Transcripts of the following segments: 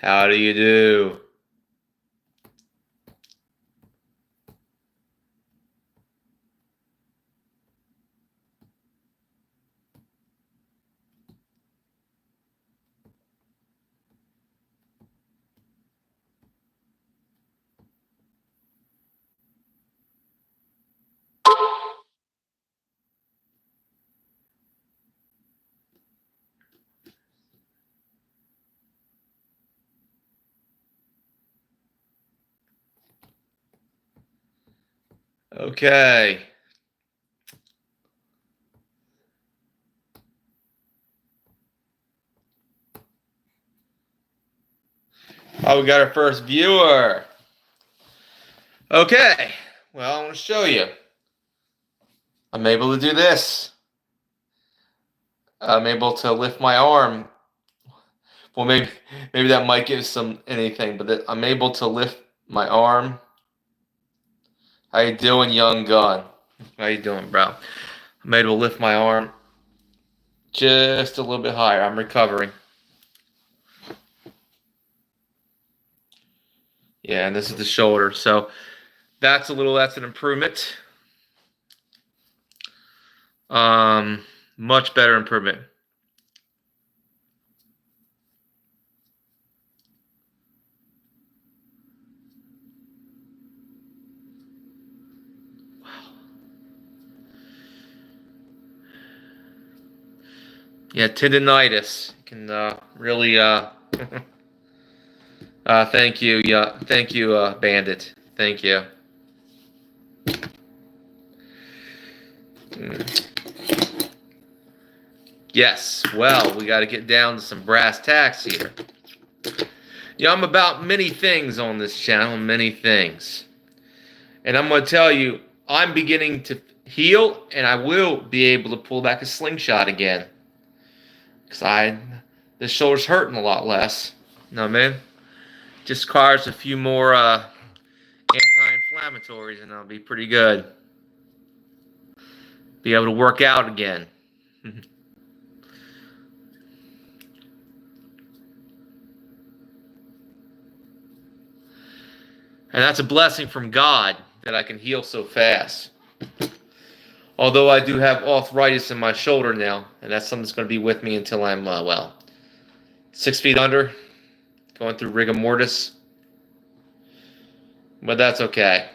How do you do? Okay. Oh, we got our first viewer. Okay. Well, I want to show you. I'm able to do this. I'm able to lift my arm. Well, maybe that might give some anything, but I'm able to lift my arm. How you doing, young gun? How you doing, bro? I'm able to lift my arm just a little bit higher. I'm recovering. Yeah, and this is the shoulder. So that's an improvement. Much better improvement. Yeah, tendonitis can really. Thank you. Yeah, thank you, Bandit. Thank you. Mm. Yes. Well, we got to get down to some brass tacks here. Yeah, I'm about many things on this channel, many things, and I'm going to tell you, I'm beginning to heal, and I will be able to pull back a slingshot again, because this shoulder's hurting a lot less. You know what I mean? Just requires a few more anti-inflammatories, and I'll be pretty good. Be able to work out again. And that's a blessing from God that I can heal so fast. Although I do have arthritis in my shoulder now, and that's something that's going to be with me until I'm, 6 feet under, going through rigor mortis. But that's okay.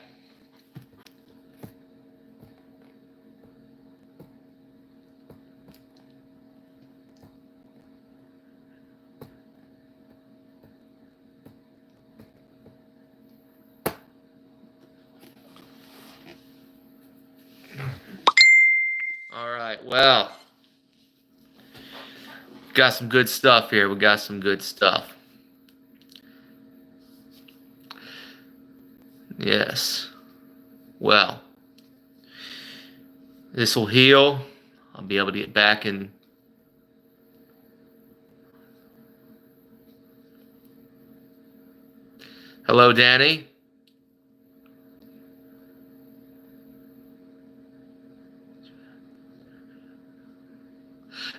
All right, well, got some good stuff here. We got some good stuff. Yes. Well, this will heal. I'll be able to get back and hello, Danny.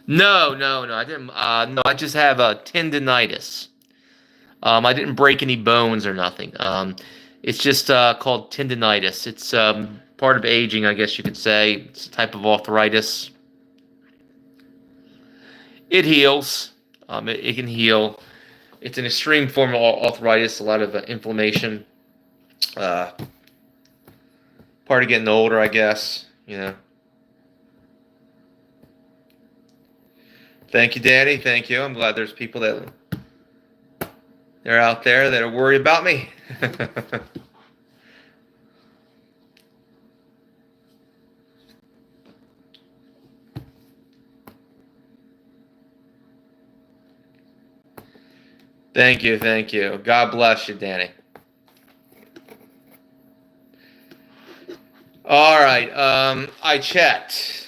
No, no, no. I didn't. No, I just have a tendonitis. I didn't break any bones or nothing. It's just called tendonitis. It's part of aging, I guess you could say. It's a type of arthritis. It heals. It can heal. It's an extreme form of arthritis. A lot of inflammation. Uh, Part of getting older, I guess. You know. Thank you, Danny. Thank you. I'm glad there's people that they're out there that are worried about me. Thank you, thank you. God bless you, Danny. All right, I checked.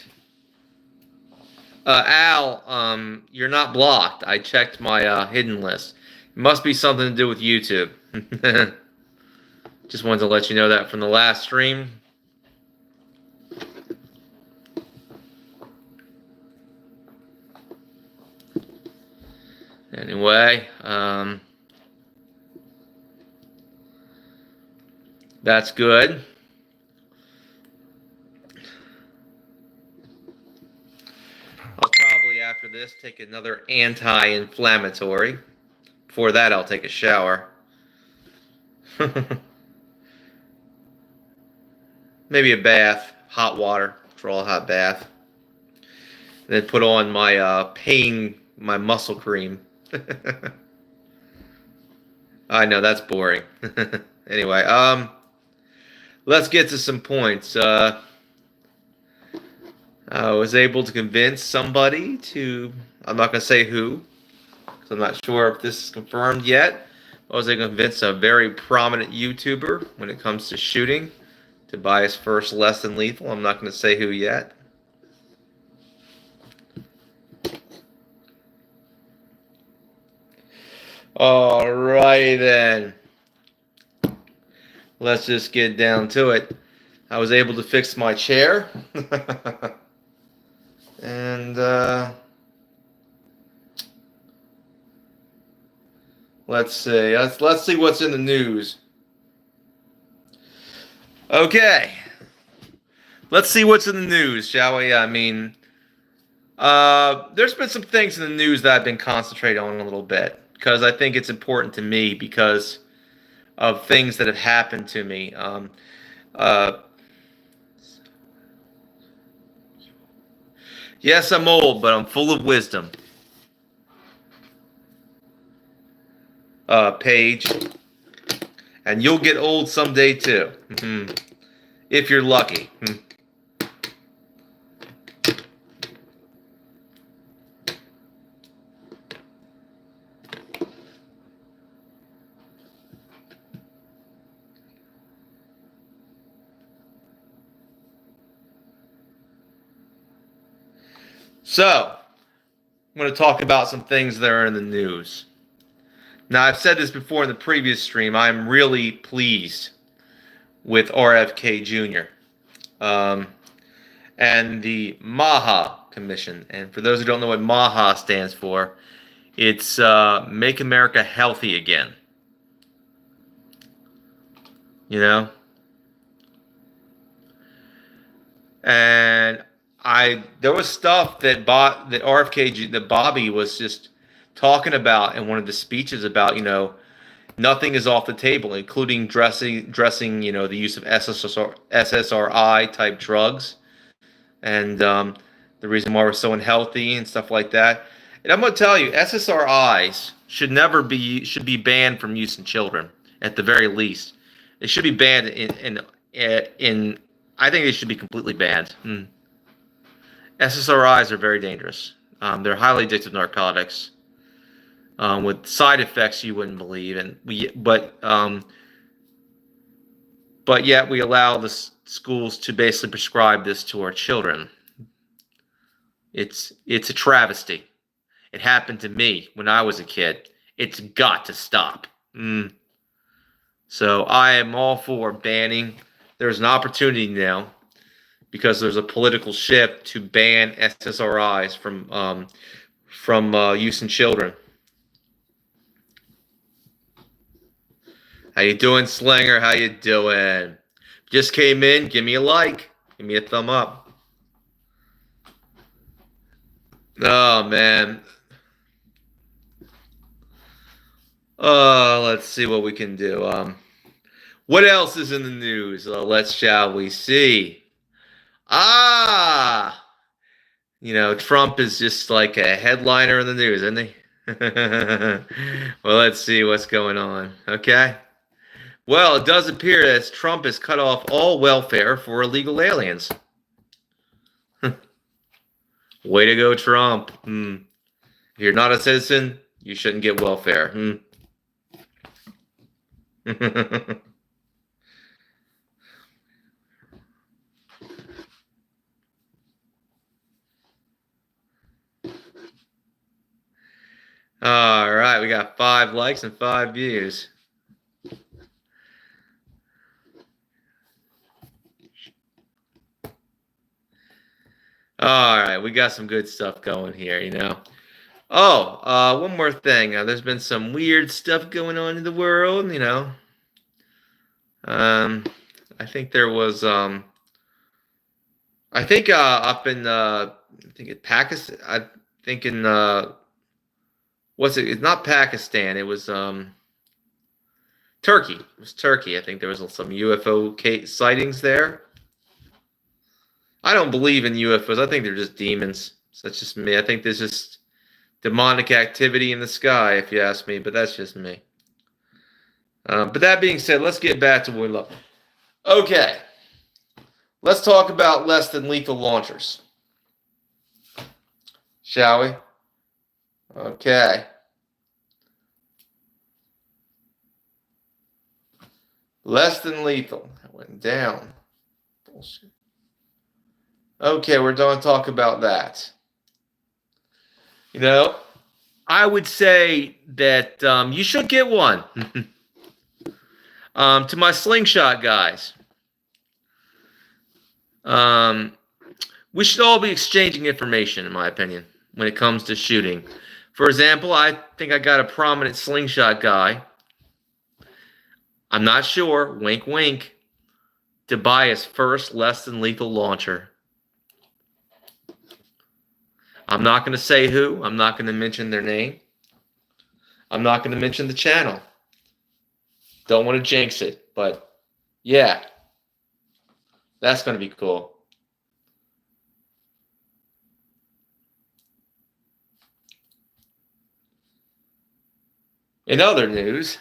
Al, you're not blocked. I checked my hidden list. It must be something to do with YouTube. Just wanted to let you know that from the last stream. Anyway, That's good. I'll probably, after this, take another anti-inflammatory. Before that, I'll take a shower. Maybe a bath, hot water, draw a hot bath. And then put on my my muscle cream. I know, that's boring. Anyway, let's get to some points. I was able to convince somebody to, I'm not going to say who, because I'm not sure if this is confirmed yet. I was able to convince a very prominent YouTuber when it comes to shooting to buy his first less than lethal. I'm not going to say who yet. Alrighty then. Let's just get down to it. I was able to fix my chair. And let's see. Let's see what's in the news. Okay. Let's see what's in the news, shall we? I mean, there's been some things in the news that I've been concentrating on a little bit because I think it's important to me because of things that have happened to me. Yes, I'm old, but I'm full of wisdom. Paige. And you'll get old someday too. If you're lucky. So, I'm going to talk about some things that are in the news. Now, I've said this before in the previous stream. I'm really pleased with RFK Jr. And the MAHA Commission. And for those who don't know what MAHA stands for, it's Make America Healthy Again. You know? And there was stuff that Bobby was just talking about in one of the speeches about, nothing is off the table, including dressing, the use of SSRI type drugs, and the reason why we're so unhealthy and stuff like that. And I'm going to tell you, SSRIs should be banned from use in children at the very least. They should be banned in I think they should be completely banned. SSRIs are very dangerous. They're highly addictive narcotics with side effects you wouldn't believe, but yet we allow the schools to basically prescribe this to our children. It's a travesty. It happened to me when I was a kid. It's got to stop. So I am all for banning. There's an opportunity now, because there's a political shift, to ban SSRIs from use in children. How you doing, Slinger? How you doing? Just came in. Give me a like. Give me a thumb up. Oh, man. Let's see what we can do. What else is in the news? Shall we see? Trump is just like a headliner in the news, isn't he? Well, let's see what's going on. Okay. Well, it does appear that Trump has cut off all welfare for illegal aliens. Way to go, Trump. If you're not a citizen, you shouldn't get welfare. All right, we got 5 likes and 5 views. All right, we got some good stuff going here, one more thing. There's been some weird stuff going on in the world, I think there was I think up in I think in Pakistan. I think in what's it? It's not Pakistan. It was Turkey. It was Turkey. I think there was some UFO sightings there. I don't believe in UFOs. I think they're just demons. So that's just me. I think there's just demonic activity in the sky, if you ask me. But that's just me. But that being said, let's get back to what we love. Okay, let's talk about less than lethal launchers, shall we? Okay. Less than lethal. That went down. Bullshit. Okay, we're done talking about that. You know, I would say that you should get one. To my slingshot guys, we should all be exchanging information, in my opinion, when it comes to shooting. For example, I think I got a prominent slingshot guy. I'm not sure, wink wink, to buy his first less than lethal launcher. I'm not going to say who. I'm not going to mention their name. I'm not going to mention the channel. Don't want to jinx it, but yeah, that's going to be cool. In other news,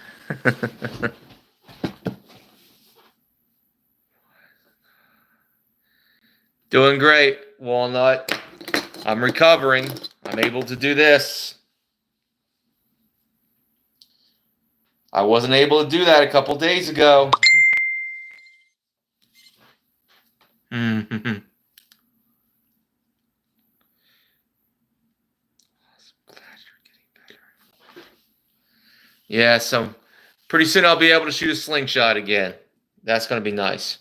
doing great, Walnut. I'm recovering. I'm able to do this. I wasn't able to do that a couple days ago. Yeah, so pretty soon I'll be able to shoot a slingshot again. That's going to be nice.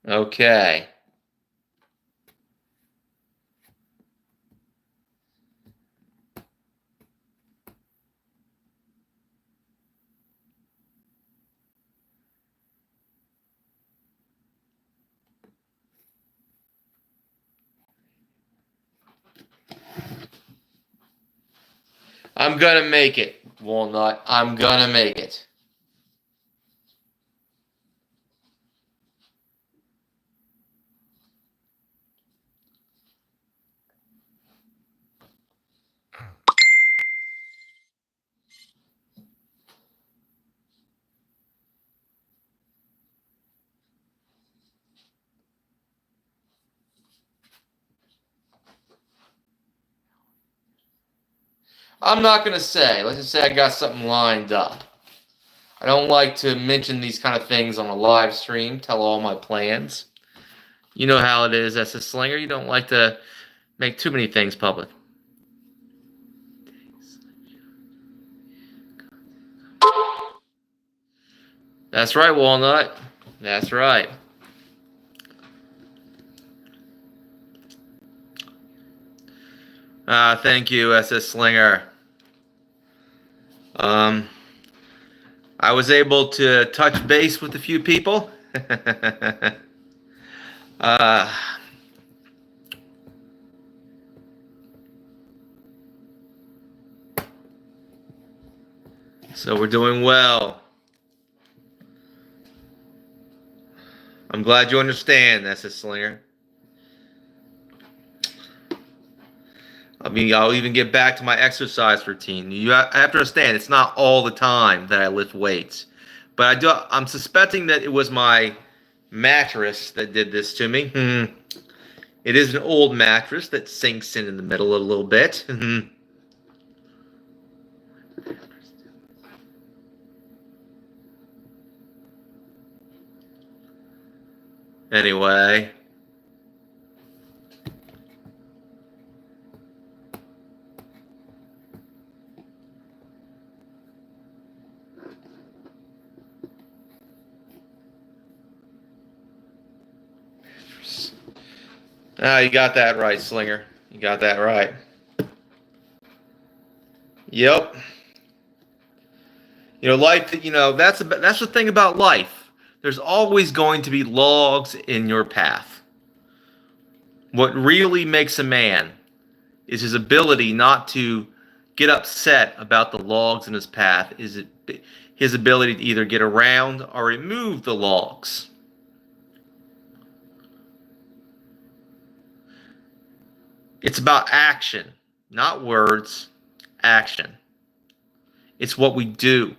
Okay. I'm going to make it, Walnut. I'm going to make it. I'm not going to say. Let's just say I got something lined up. I don't like to mention these kind of things on a live stream, tell all my plans. You know how it is as a slinger. You don't like to make too many things public. That's right, Walnut. That's right. Thank you, SS Slinger. I was able to touch base with a few people. So we're doing well. I'm glad you understand, SS Slinger. I'll even get back to my exercise routine. You have to understand, it's not all the time that I lift weights. But I'm suspecting that it was my mattress that did this to me. It is an old mattress that sinks in the middle a little bit. Anyway. You got that right, Slinger. You got that right. Yep. Life. That's the thing about life. There's always going to be logs in your path. What really makes a man is his ability not to get upset about the logs in his path. Is it his ability to either get around or remove the logs? It's about action, not words. Action. It's what we do.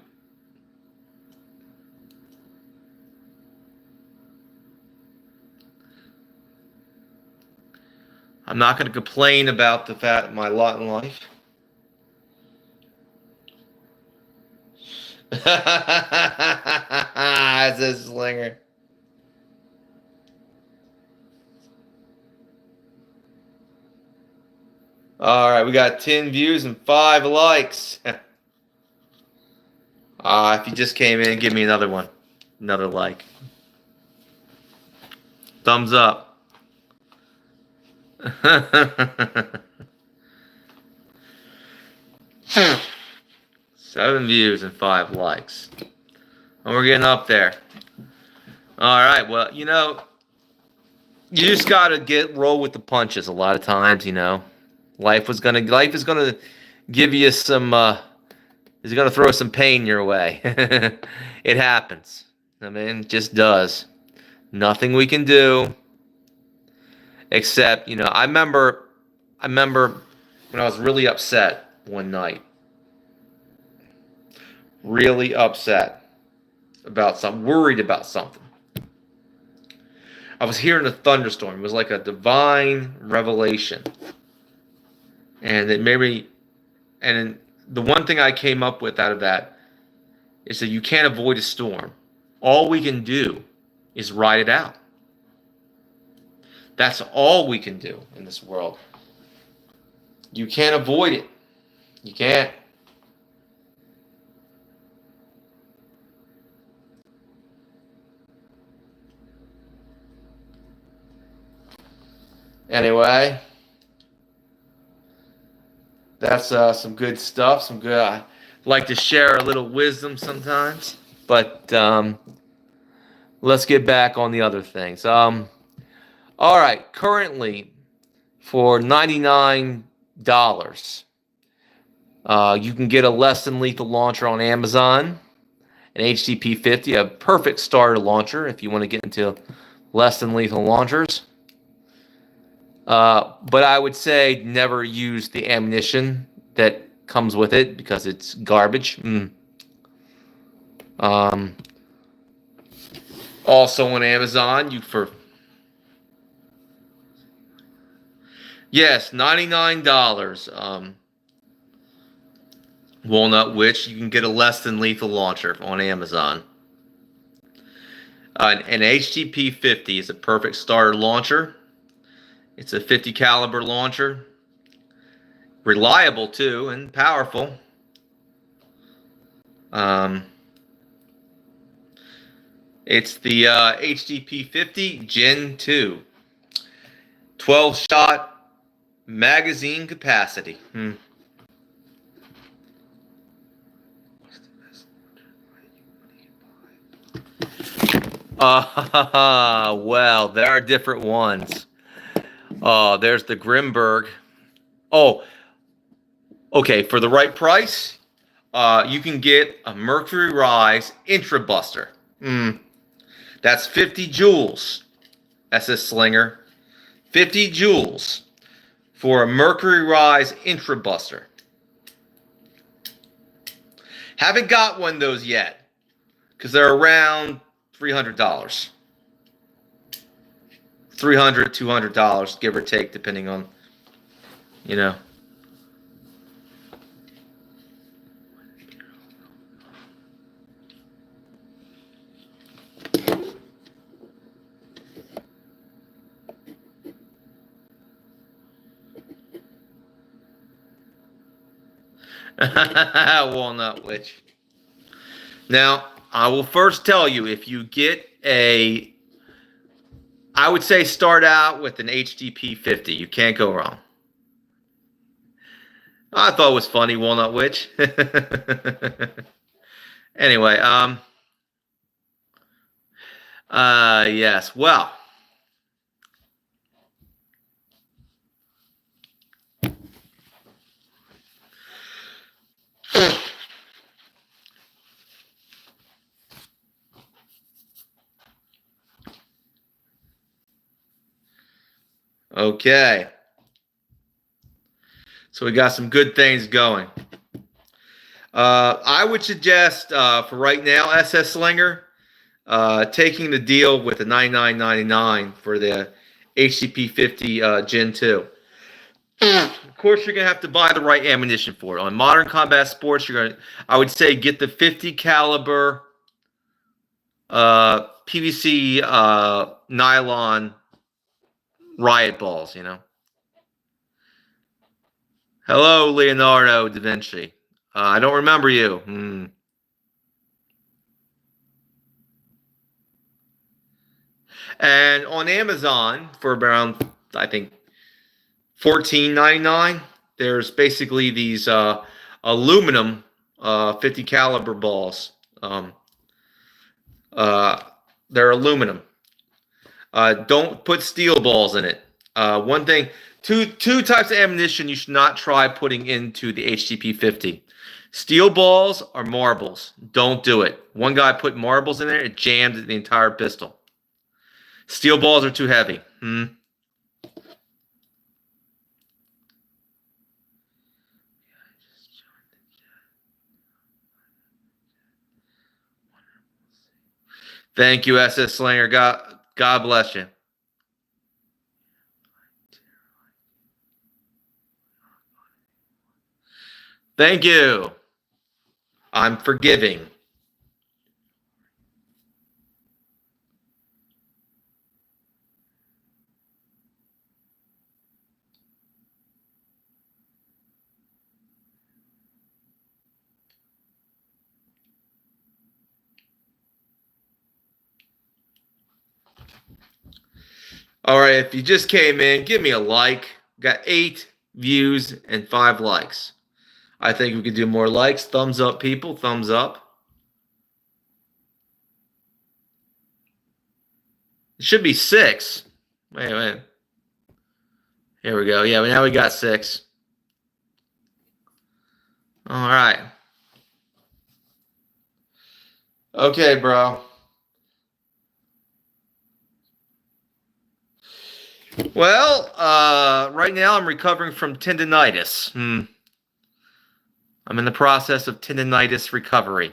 I'm not going to complain about the fact my lot in life. It's a slinger. All right, we got 10 views and 5 likes. If you just came in, give me another one. Another like. Thumbs up. 7 views and 5 likes. And we're getting up there. All right, well, you just gotta roll with the punches. A lot of times, life is gonna give you some. Is gonna throw some pain your way. It happens. I mean, it just does. Nothing we can do. Except, I remember when I was really upset one night. Really upset about something, worried about something. I was hearing a thunderstorm. It was like a divine revelation. And it made me, and the one thing I came up with out of that is that you can't avoid a storm. All we can do is ride it out. That's all we can do in this world. You can't avoid it. You can't. Anyway, that's some good stuff. Some good. I like to share a little wisdom sometimes, but let's get back on the other things. All right, currently for $99, you can get a less than lethal launcher on Amazon, an HTP 50, a perfect starter launcher if you want to get into less than lethal launchers. But I would say never use the ammunition that comes with it because it's garbage. Also on Amazon, yes, $99. Walnut Witch, you can get a less than lethal launcher on Amazon. An HTP 50 is a perfect starter launcher. It's a 50 caliber launcher. Reliable too and powerful. It's the HTP 50 Gen 2. 12-shot magazine capacity. Well, there are different ones. There's the Grimberg. Oh, okay. For the right price, you can get a Mercury Rise Intra Buster. That's 50 joules. That's a slinger. 50 joules for a Mercury Rise Intra Buster. Haven't got one of those yet because they're around $300. $300, $200, give or take, depending on, Walnut Witch. Now, I will first tell you, if you get I would say start out with an HTP 50. You can't go wrong. I thought it was funny, Walnut Witch. Anyway, yes. Well, okay. So we got some good things going. I would suggest for right now, SS Slinger, taking the deal with the $99.99 for the HCP 50 Gen 2. Of course, you're gonna have to buy the right ammunition for it. On Modern Combat Sports, I would say, get the 50 caliber PVC nylon riot balls. Hello, Leonardo da Vinci. I don't remember you. And on Amazon for around, I think, $14.99, there's basically these aluminum 50 caliber balls. They're aluminum. Don't put steel balls in it. One thing, two types of ammunition you should not try putting into the HCP 50. Steel balls or marbles. Don't do it. One guy put marbles in there, it jammed the entire pistol. Steel balls are too heavy. Thank you, SS Slinger. God bless you. Thank you. I'm forgiving. All right, if you just came in, give me a like. Got 8 views and 5 likes. I think we could do more likes. Thumbs up, people. Thumbs up. It should be 6. Wait. Here we go. Yeah, now we got 6. All right. Okay, bro. Well, right now I'm recovering from tendonitis. I'm in the process of tendonitis recovery.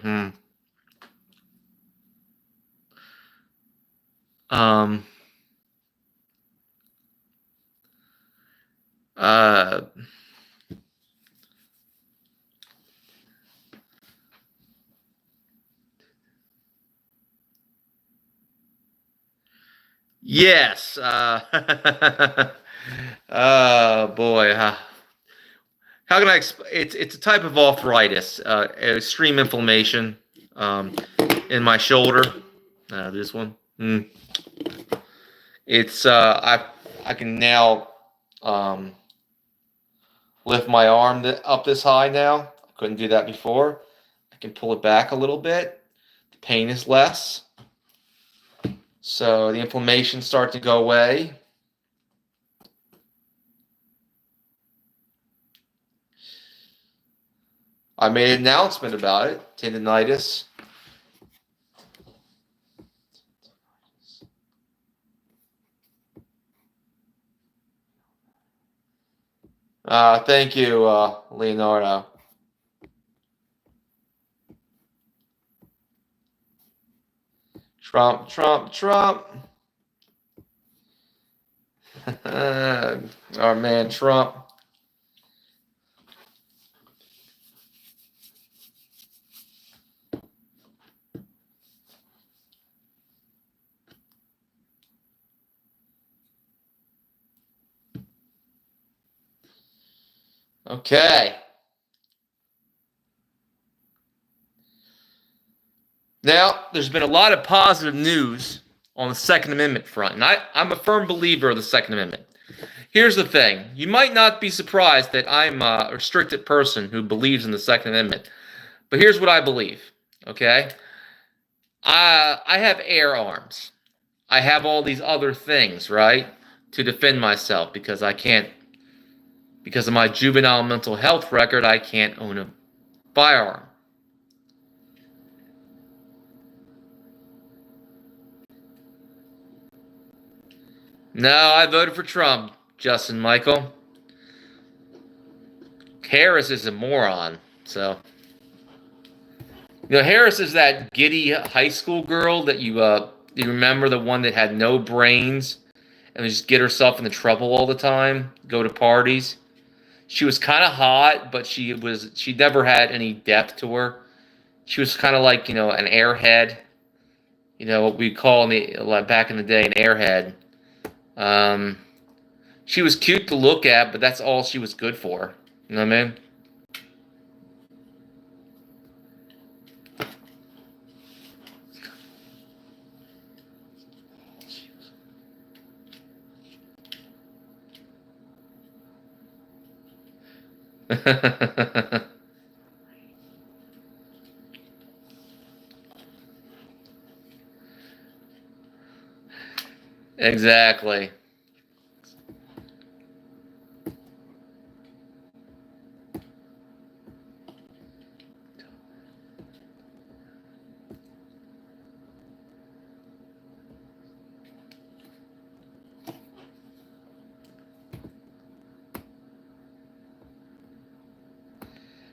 Yes. Oh boy. How can I explain? It's a type of arthritis, extreme inflammation in my shoulder. This one. It's I can now lift my arm up this high now. I couldn't do that before. I can pull it back a little bit. The pain is less. So the inflammation starts to go away. I made an announcement about it, tendonitis. Thank you, Leonardo. Trump. Our man Trump. Okay. Now, there's been a lot of positive news on the Second Amendment front, and I'm a firm believer of the Second Amendment. Here's the thing. You might not be surprised that I'm a restricted person who believes in the Second Amendment. But here's what I believe, okay? I have air arms. I have all these other things, right, to defend myself because I can't, because of my juvenile mental health record, I can't own a firearm. No, I voted for Trump, Justin Michael. Harris is a moron, so. Harris is that giddy high school girl that you remember, the one that had no brains and would just get herself into trouble all the time, go to parties. She was kind of hot, but she never had any depth to her. She was kind of like, an airhead. What we call like back in the day, an airhead. She was cute to look at, but that's all she was good for. You know what I mean? Exactly.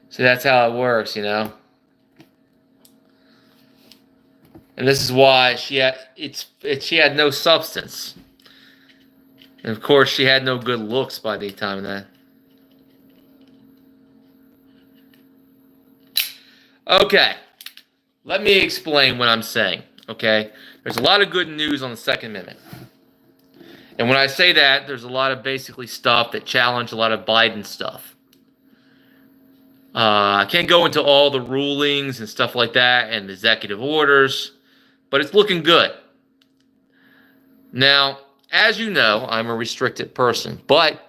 So that's how it works, And this is why she had no substance. And of course, she had no good looks by the time of that. Okay, let me explain what I'm saying, okay? There's a lot of good news on the Second Amendment. And when I say that, there's a lot of basically stuff that challenge a lot of Biden stuff. I can't go into all the rulings and stuff like that and executive orders, but it's looking good. Now, as you know, I'm a restricted person, but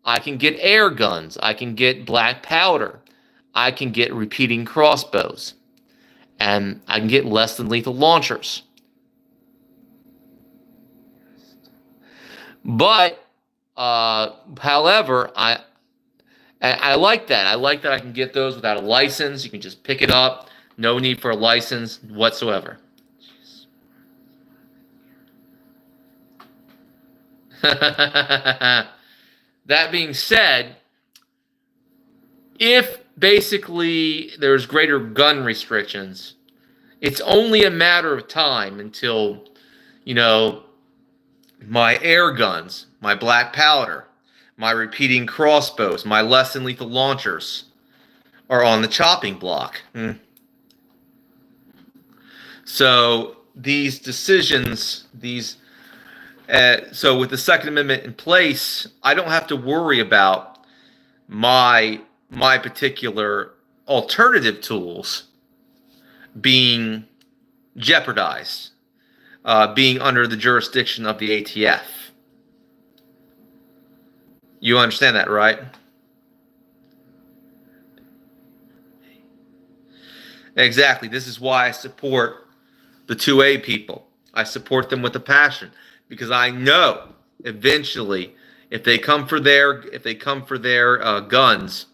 I can get air guns. I can get black powder. I can get repeating crossbows. And I can get less than lethal launchers. But, however, I like that. I like that I can get those without a license. You can just pick it up. No need for a license whatsoever. That being said, if basically there's greater gun restrictions, it's only a matter of time until, my air guns, my black powder, my repeating crossbows, my less than lethal launchers are on the chopping block. So these decisions, so with the Second Amendment in place, I don't have to worry about my particular alternative tools being jeopardized, being under the jurisdiction of the ATF. You understand that, right? Exactly. This is why I support the 2A people. I support them with a passion because I know eventually if they come for their guns,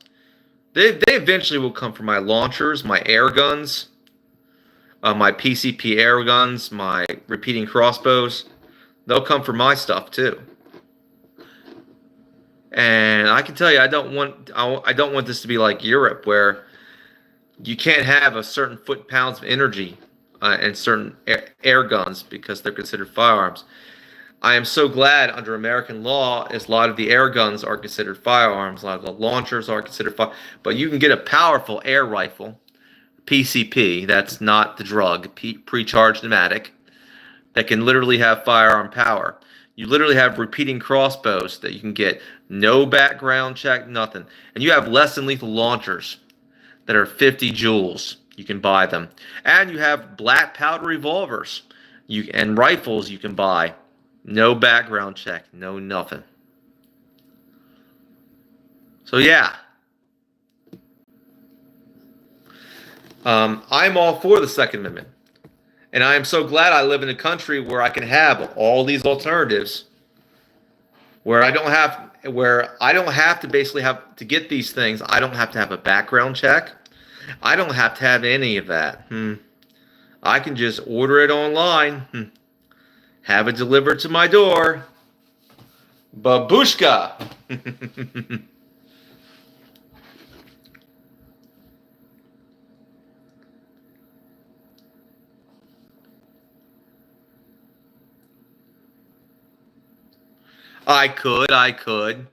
they eventually will come for my launchers, my air guns, my PCP air guns, my repeating crossbows. They'll come for my stuff too. And I can tell you, I don't want this to be like Europe, where you can't have a certain foot-pounds of energy in certain air guns because they're considered firearms. I am so glad under American law, a lot of the air guns are considered firearms, a lot of the launchers are considered firearms. But you can get a powerful air rifle, PCP, that's not the drug, pre-charged pneumatic, that can literally have firearm power. You literally have repeating crossbows that you can get, no background check, nothing. And you have less than lethal launchers that are 50 joules. You can buy them. And you have black powder revolvers and rifles you can buy. No background check, no nothing. So yeah, I'm all for the Second Amendment, and I am so glad I live in a country where I can have all these alternatives, where I don't have to basically have to get these things. I don't have to have a background check. I don't have to have any of that. I can just order it online, have it delivered to my door. Babushka. I could. Of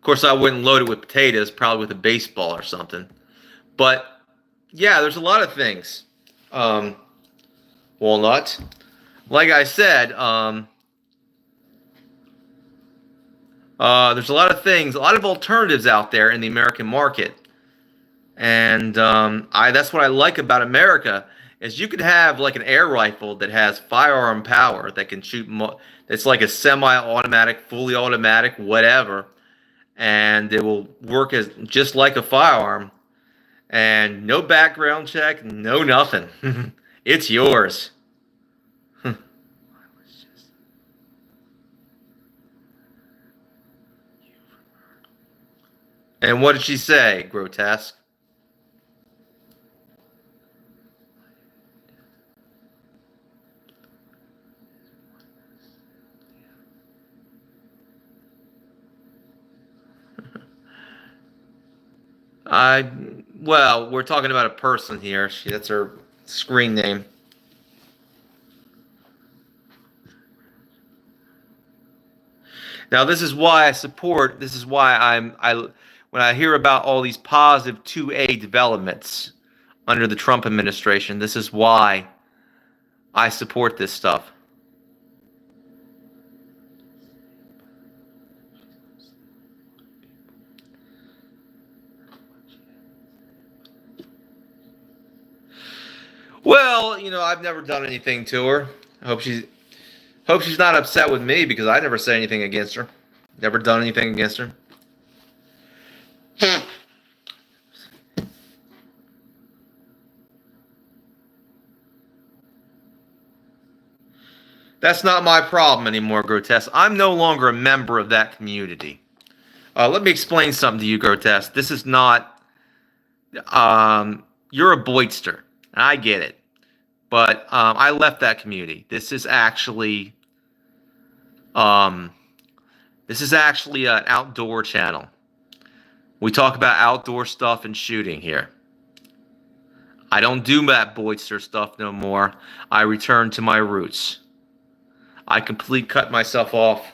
course, I wouldn't load it with potatoes, probably with a baseball or something. But yeah, there's a lot of things. Um, Walnut. Like I said, there's a lot of things, a lot of alternatives out there in the American market, and I that's what I like about America is you could have like an air rifle that has firearm power that can shoot. It's like a semi-automatic, fully automatic, whatever, and it will work as just like a firearm, and no background check, no nothing. It's yours. And what did she say, Grotesque? I well, we're talking about a person here. That's her screen name. Now, this is why I support. This is why when I hear about all these positive 2A developments under the Trump administration, this is why I support this stuff. Well, I've never done anything to her. I hope she's not upset with me because I never said anything against her. Never done anything against her. That's not my problem anymore, Grotesque. I'm no longer a member of that community. Let me explain something to you, Grotesque. This is not. You're a Boydster. I get it. But I left that community. Um, this is actually an outdoor channel. We talk about outdoor stuff and shooting here. I don't do that Boydster stuff no more. I return to my roots. I completely cut myself off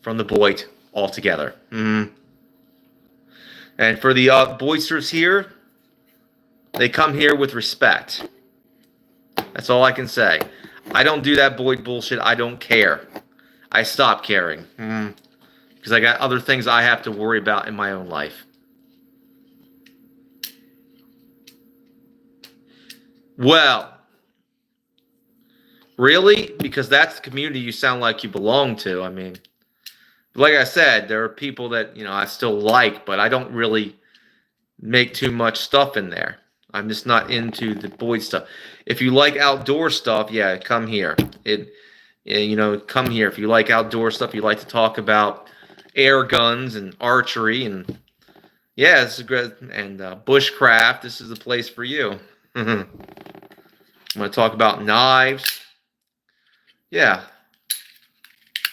from the Boyd altogether. And for the Boydsters here, they come here with respect. That's all I can say. I don't do that Boyd bullshit. I don't care. I stopped caring. Because I got other things I have to worry about in my own life. Well, really? Because that's the community you sound like you belong to. I mean, like I said, there are people that, I still like, but I don't really make too much stuff in there. I'm just not into the Boyd stuff. If you like outdoor stuff, yeah, come here. Come here. If you like outdoor stuff, you like to talk about air guns and archery and yeah, this is great. And bushcraft. This is the place for you. I'm going to talk about knives. Yeah,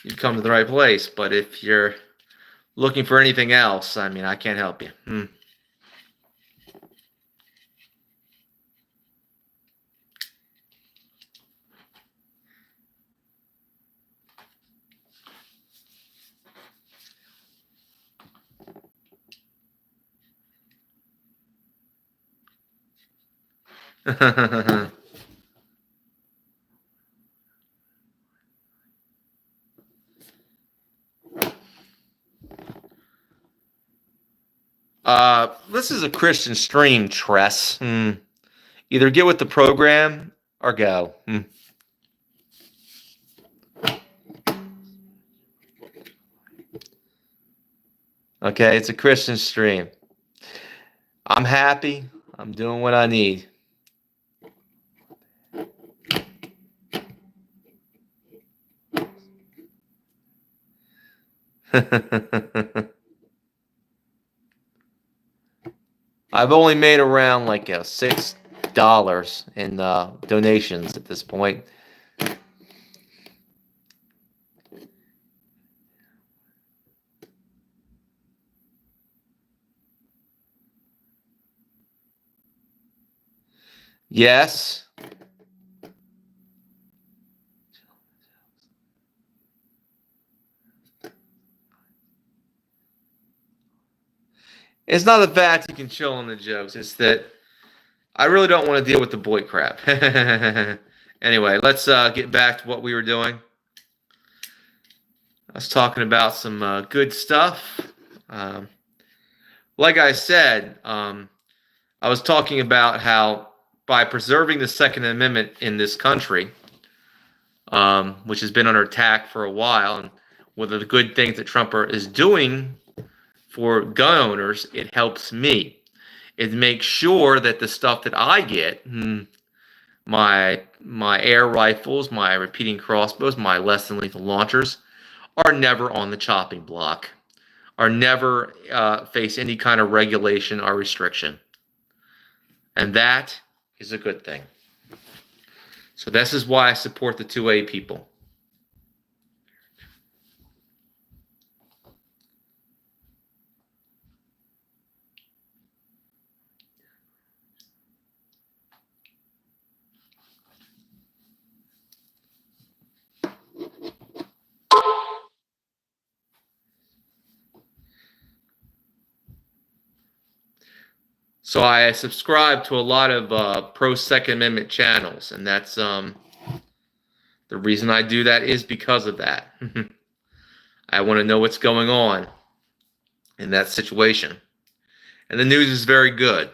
you've come to the right place. But if you're looking for anything else, I mean, I can't help you. This is a Christian stream, Tress. Either get with the program or go. Okay, it's a Christian stream. I'm happy. I'm doing what I need. I've only made around like $6 in donations at this point. Yes. It's not the fact you can chill on the jokes. It's that I really don't want to deal with the boy crap. Anyway, let's get back to what we were doing. I was talking about some good stuff. Like I said, I was talking about how by preserving the Second Amendment in this country, which has been under attack for a while, and one of the good things that Trump is doing for gun owners, it helps me. It makes sure that the stuff that I get, my air rifles, my repeating crossbows, my less than lethal launchers, are never on the chopping block, are never face any kind of regulation or restriction. And that is a good thing. So this is why I support the 2A people. So I subscribe to a lot of pro-Second Amendment channels, and that's the reason I do that is because of that. I want to know what's going on in that situation. And the news is very good.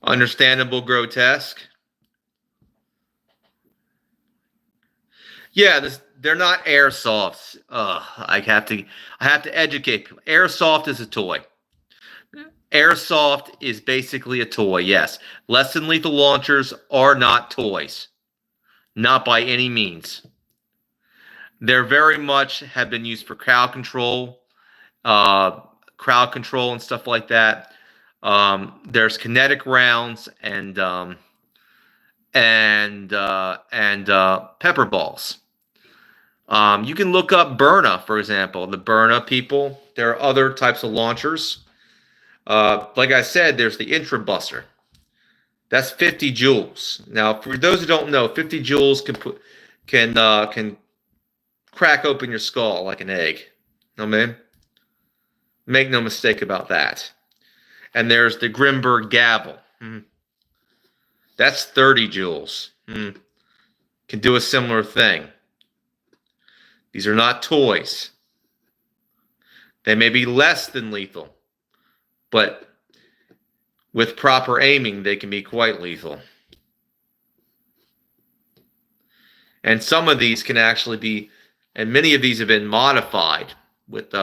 Understandable, grotesque. Yeah, they're not airsofts. I have to educate people. Airsoft is a toy. Airsoft is basically a toy. Yes, less than lethal launchers are not toys, not by any means. They're very much have been used for crowd control, and stuff like that. There's kinetic rounds and pepper balls. You can look up Byrna, for example. The Byrna people. There are other types of launchers. Like I said, there's the Intrabuster. That's 50 joules. Now, for those who don't know, 50 joules can crack open your skull like an egg. No, man. Make no mistake about that. And there's the Grimberg Gavel. That's 30 joules. Can do a similar thing. These are not toys. They may be less than lethal, but with proper aiming, they can be quite lethal. And some of these can actually be, and many of these have been modified with,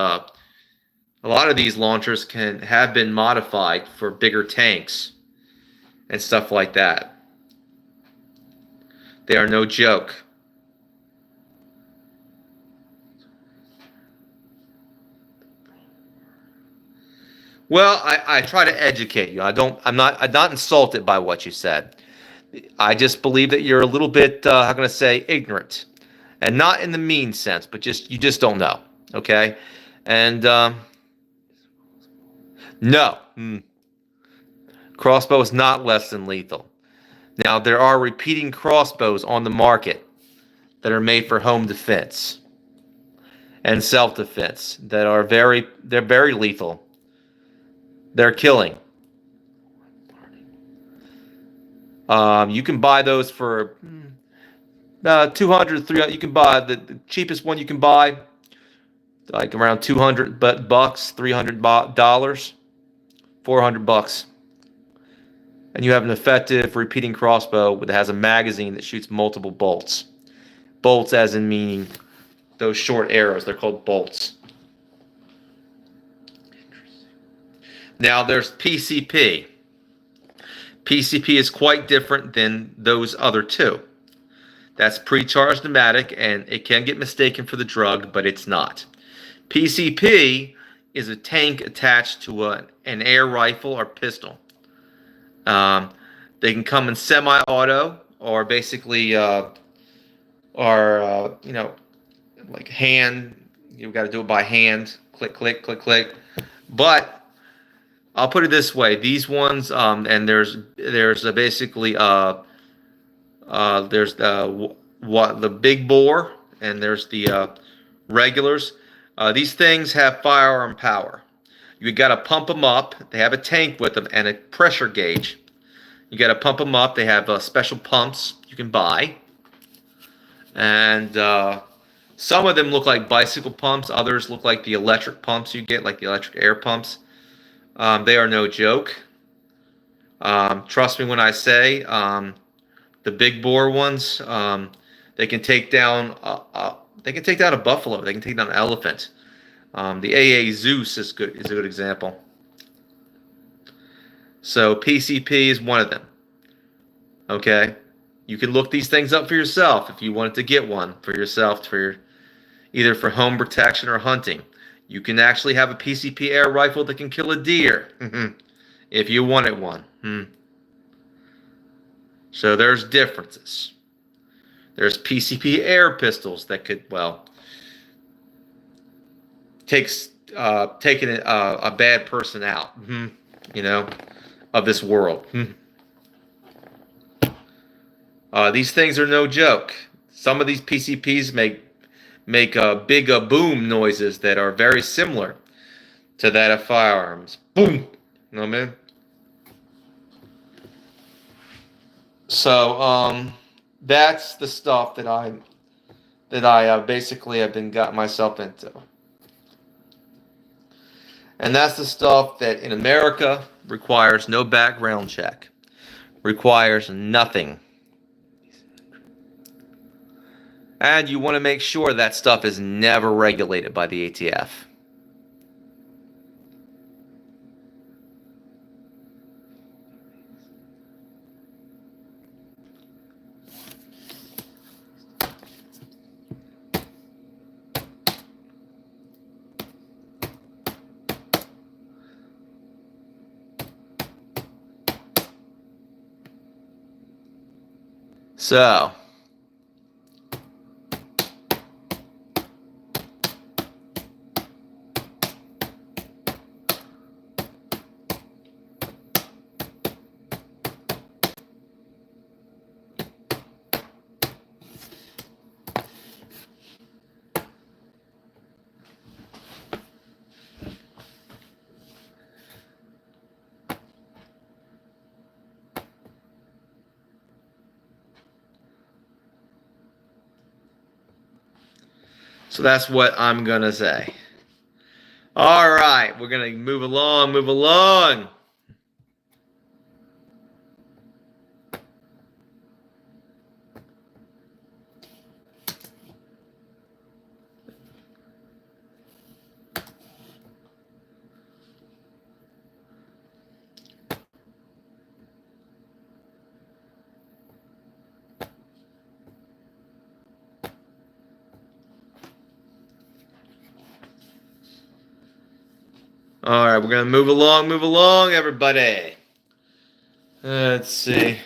a lot of these launchers have been modified for bigger tanks and stuff like that. They are no joke. Well, I try to educate you. I'm not insulted by what you said. I just believe that you're a little bit, how can I say, ignorant. And not in the mean sense, but you just don't know. Okay? And no, crossbow is not less than lethal. Now, there are repeating crossbows on the market that are made for home defense and self-defense that are they're very lethal. They're killing. You can buy those for 200, 300. You can buy the cheapest one you can buy, like around 200 bucks, $300, $400, and you have an effective repeating crossbow that has a magazine that shoots multiple bolts. Bolts, as in meaning those short arrows. They're called bolts. Now there's PCP. PCP is quite different than those other two. That's pre-charged pneumatic, and it can get mistaken for the drug, but it's not. PCP is a tank attached to an air rifle or pistol. They can come in semi-auto or basically, like hand. You've got to do it by hand. Click, click, click, click. But I'll put it this way: these ones, and there's basically there's the big bore, and there's the regulars. These things have firearm power. You got to pump them up. They have a tank with them and a pressure gauge. You got to pump them up. They have special pumps you can buy, and some of them look like bicycle pumps. Others look like the electric pumps you get, like the electric air pumps. They are no joke. Trust me when I say the big bore ones. They can take down. They can take down a buffalo. They can take down an elephant. The AA Zeus is good. Is a good example. So PCP is one of them. Okay, you can look these things up for yourself if you wanted to get one for yourself either for home protection or hunting. You can actually have a PCP air rifle that can kill a deer if you wanted one. So there's differences. There's PCP air pistols that could, taking a bad person out, of this world. These things are no joke. Some of these PCPs make big boom noises that are very similar to that of firearms. Boom! You know what I mean? So that's the stuff that I basically have got myself into. And that's the stuff that in America requires no background check. Requires nothing. And you want to make sure that stuff is never regulated by the ATF. So, that's what I'm going to say. All right, we're going to move along. All right, we're going to move along, everybody. Let's see.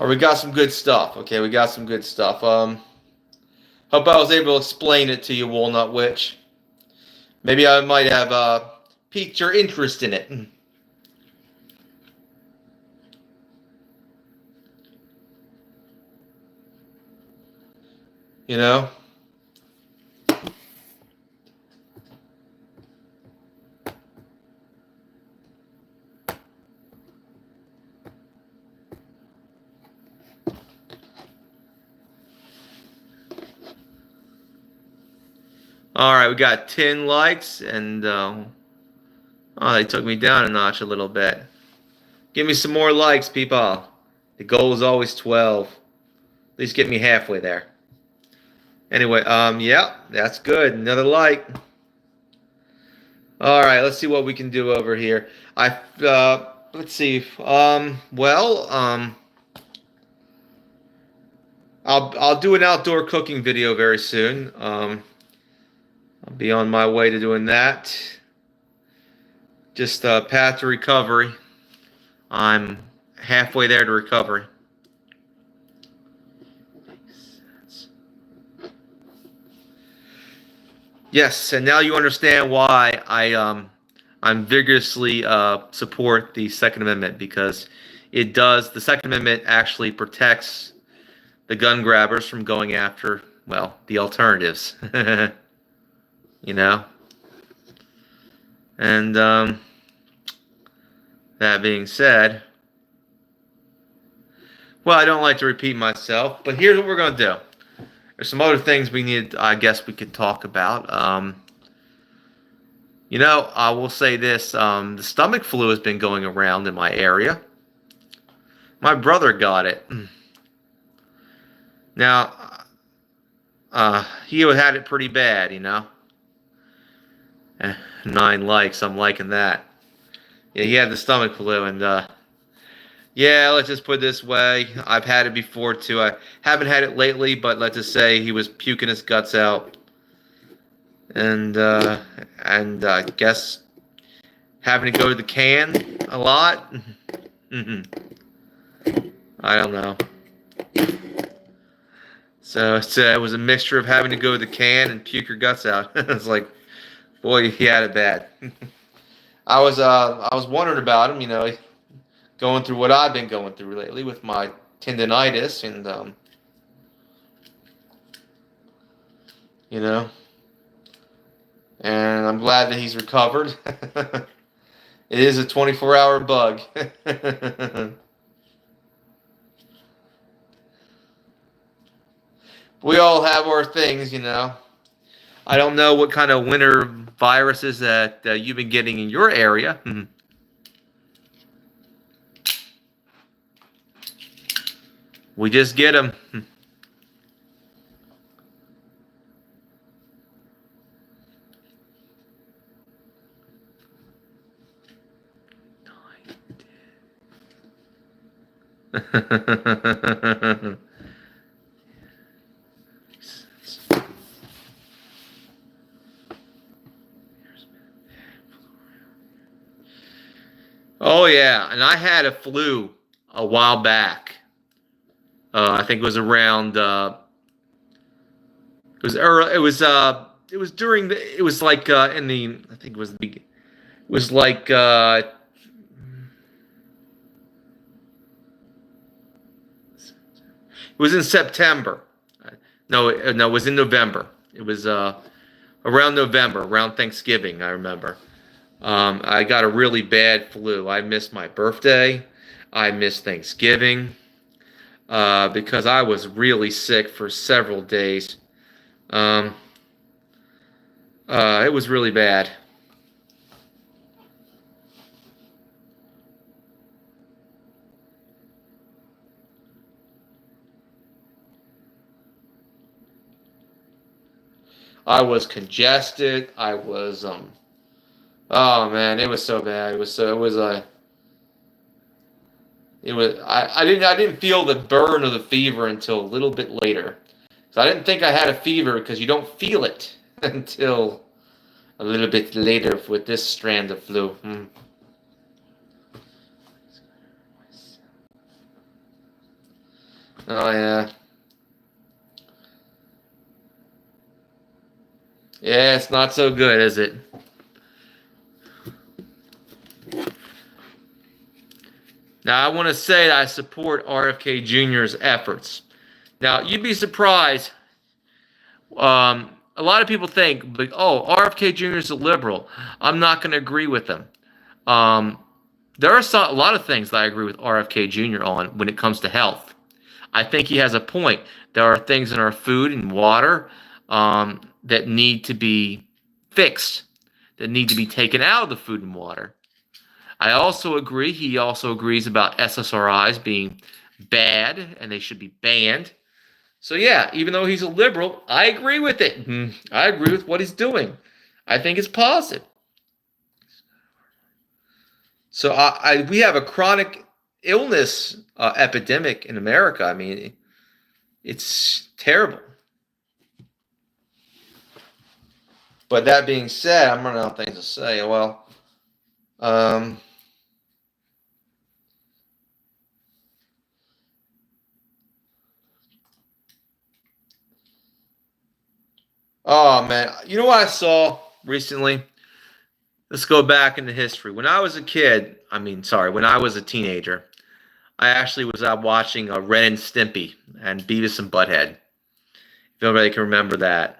Or we got some good stuff. Okay, we got some good stuff. Hope I was able to explain it to you, Walnut Witch. Maybe I might have piqued your interest in it. You know? Alright, we got 10 likes, and oh, they took me down a notch a little bit. Give me some more likes, people. The goal is always 12. At least get me halfway there. Anyway, yeah, that's good. Another like. Alright, let's see what we can do over here. Let's see. I'll do an outdoor cooking video very soon. I'll be on my way to doing that. Just path to recovery. I'm halfway there to recovery. Yes, and now you understand why I'm vigorously support the Second Amendment, because it does. The Second Amendment actually protects the gun grabbers from going after, well, the alternatives. You know? And that being said, well, I don't like to repeat myself, but here's what we're going to do. There's some other things we need, I guess we could talk about. You know, I will say this. The stomach flu has been going around in my area. My brother got it. Now, he had it pretty bad, you know. 9 likes, I'm liking that. Yeah, he had the stomach flu, and yeah, let's just put it this way. I've had it before too. I haven't had it lately, but let's just say he was puking his guts out, and I guess having to go to the can a lot. I don't know. So it was a mixture of having to go to the can and puke your guts out. It's like, boy, he had it bad. I was wondering about him, you know, going through what I've been going through lately with my tendonitis, and you know, and I'm glad that he's recovered. It is a 24-hour bug. We all have our things, you know. I don't know what kind of winter viruses that you've been getting in your area. We just get them. Oh yeah, and I had a flu a while back. I think it was around. It was early. It was. It was during the. It was like in the. I think it was the. It was like. It was in September. No, it was in November. It was around November, around Thanksgiving. I remember. I got a really bad flu. I missed my birthday. I missed Thanksgiving because I was really sick for several days. It was really bad. I was congested. I was oh man, it was so bad. I didn't feel the burn of the fever until a little bit later. So I didn't think I had a fever because you don't feel it until a little bit later with this strand of flu. Oh yeah. Yeah, it's not so good, is it? Now, I want to say that I support RFK Jr.'s efforts. Now, you'd be surprised. A lot of people think, like, oh, RFK Jr. is a liberal. I'm not going to agree with him. Um, there are a lot of things that I agree with RFK Jr. on when it comes to health. I think he has a point. There are things in our food and water that need to be fixed, that need to be taken out of the food and water. I also agree. He also agrees about SSRIs being bad and they should be banned. So yeah, even though he's a liberal, I agree with it. I agree with what he's doing. I think it's positive. So we have a chronic illness epidemic in America. I mean, it's terrible. But that being said, I'm running out of things to say. Well, oh man, you know what I saw recently? Let's go back into history. When I was a kid, when I was a teenager, I actually was out watching Ren and Stimpy and Beavis and Butthead. If anybody can remember that.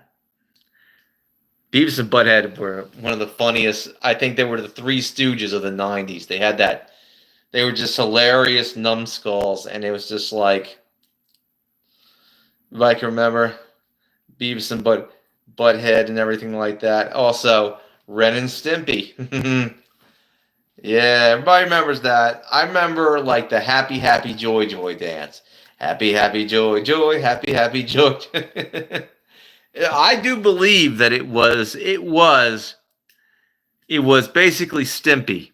Beavis and Butthead were one of the funniest. I think they were the Three Stooges of the 90s. They had that. They were just hilarious numbskulls, and it was just like, if I can remember, Beavis and Butthead and everything like that. Also, Ren and Stimpy. Yeah, everybody remembers that. I remember like the happy, happy, joy, joy dance. Happy, happy, joy, joy, happy, happy, joy. I do believe that it was basically Stimpy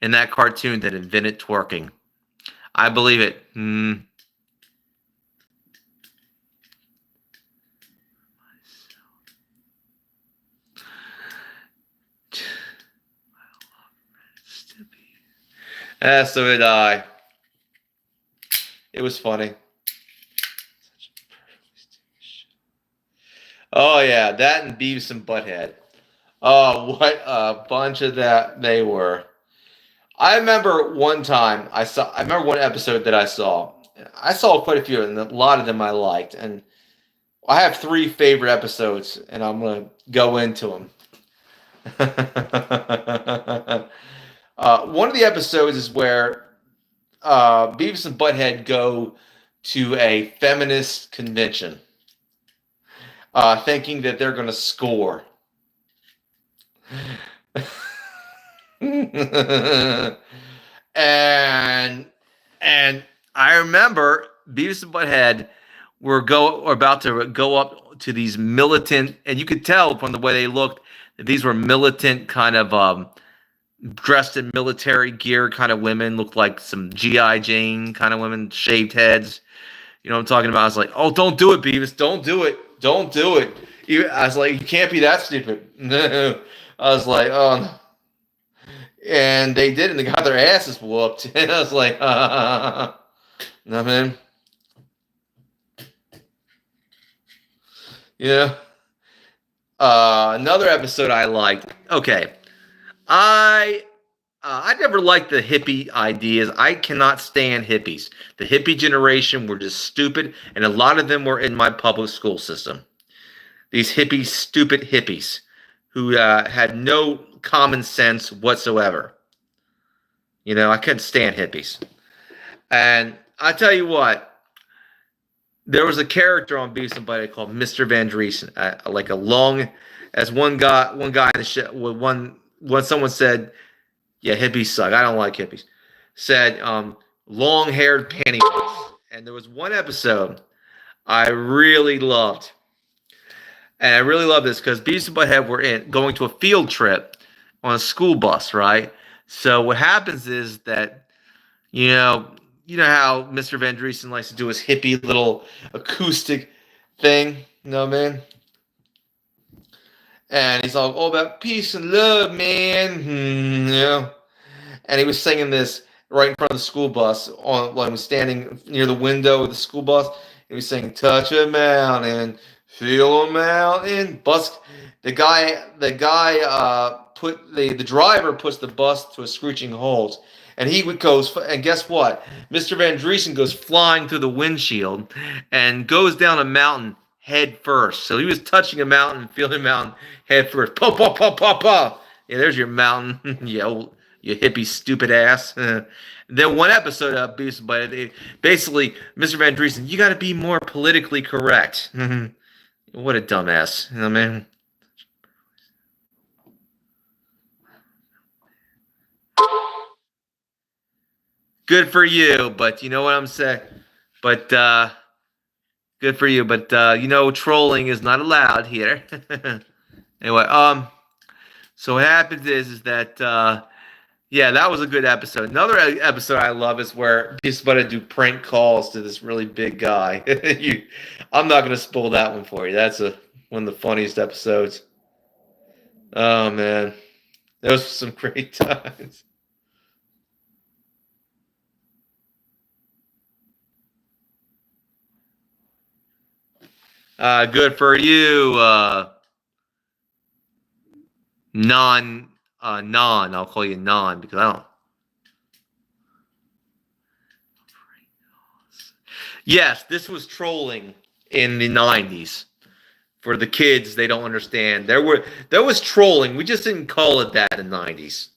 in that cartoon that invented twerking. I believe it. So did I. It was funny. Oh yeah, that and Beavis and Butthead. Oh, what a bunch of that they were. I remember one time I remember one episode that I saw. I saw quite a few, and a lot of them I liked. And I have 3 favorite episodes, and I'm gonna go into them. One of the episodes is where Beavis and Butthead go to a feminist convention, thinking that they're going to score. and I remember Beavis and Butthead were about to go up to these militant, and you could tell from the way they looked that these were militant kind of dressed in military gear kind of women, looked like some G.I. Jane kind of women, shaved heads. You know what I'm talking about? I was like, oh, don't do it, Beavis. Don't do it. Don't do it. I was like, you can't be that stupid. No. I was like, oh, no. And they did, and they got their asses whooped. And I was like, no, man. Yeah. Another episode I liked. Okay. I never liked the hippie ideas. I cannot stand hippies. The hippie generation were just stupid, and a lot of them were in my public school system. These hippies, stupid hippies, who had no common sense whatsoever. You know, I couldn't stand hippies. And I tell you what, there was a character on Beavis and Butthead called Mr. Van Driesen, like a long, as one guy in the show, when someone said, yeah, hippies suck, I don't like hippies, said long-haired pantyhose. And there was one episode I really loved. And I really love this because Beavis and Butthead were going to a field trip on a school bus, right? So what happens is that, you know how Mr. Van Driesen likes to do his hippie little acoustic thing, you know, man? And he's all about peace and love, man. You know? And he was singing this, right in front of the school bus on when was standing near the window of the school bus. And he was saying, "Touch a mountain, feel a mountain." Bus. The guy put the driver puts the bus to a screeching halt, and he would goes. And guess what? Mr. Van Driesen goes flying through the windshield and goes down a mountain head first. So he was touching a mountain, feeling a mountain head first. Pop, pop, pop, pop, pop. Yeah, there's your mountain. Yeah, you hippie stupid ass. Then one episode of Beavis but basically Mr. Van Driesen, you got to be more politically correct. What a dumbass. You know what I mean? Good for you, but you know what I'm saying? But good for you, but trolling is not allowed here. Anyway, so what happens is that yeah, that was a good episode. Another episode I love is where he's about to do prank calls to this really big guy. I'm not going to spoil that one for you. That's one of the funniest episodes. Oh man, those were some great times. Good for you, non. I'll call you non because I don't. Yes, this was trolling in the 90s. For the kids, they don't understand. There was trolling. We just didn't call it that in the 90s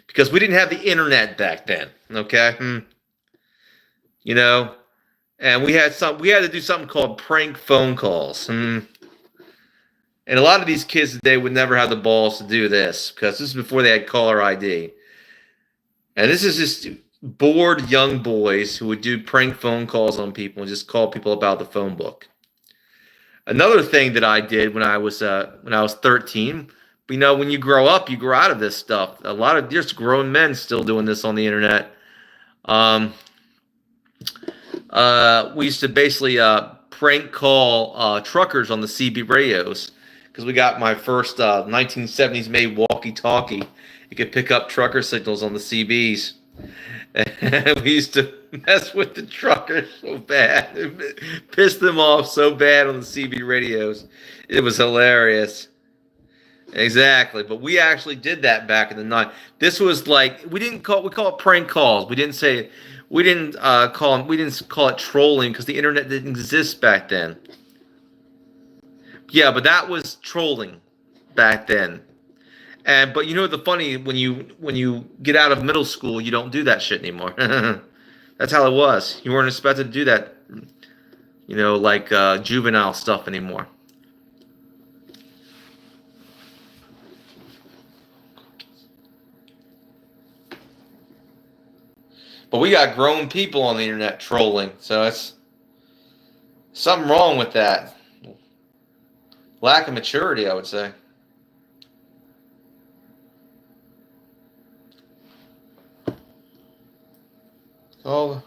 because we didn't have the internet back then. Okay, you know, and we had to do something called prank phone calls. And a lot of these kids today would never have the balls to do this because this is before they had caller ID. And this is just bored young boys who would do prank phone calls on people and just call people about the phone book. Another thing that I did when I was 13, when you grow up, you grow out of this stuff. A lot of there's grown men still doing this on the internet. We used to basically prank call truckers on the CB radios because we got my first 1970s made walkie-talkie. You could pick up trucker signals on the CBs. And we used to mess with the truckers so bad. Pissed them off so bad on the CB radios. It was hilarious. Exactly. But we actually did that back in the night. This was like we call it prank calls. We didn't call it trolling because the internet didn't exist back then. Yeah, but that was trolling back then. But the funny when you get out of middle school, you don't do that shit anymore. That's how it was. You weren't expected to do that, like juvenile stuff anymore. But we got grown people on the internet trolling, so it's something wrong with that. Lack of maturity, I would say. Oh.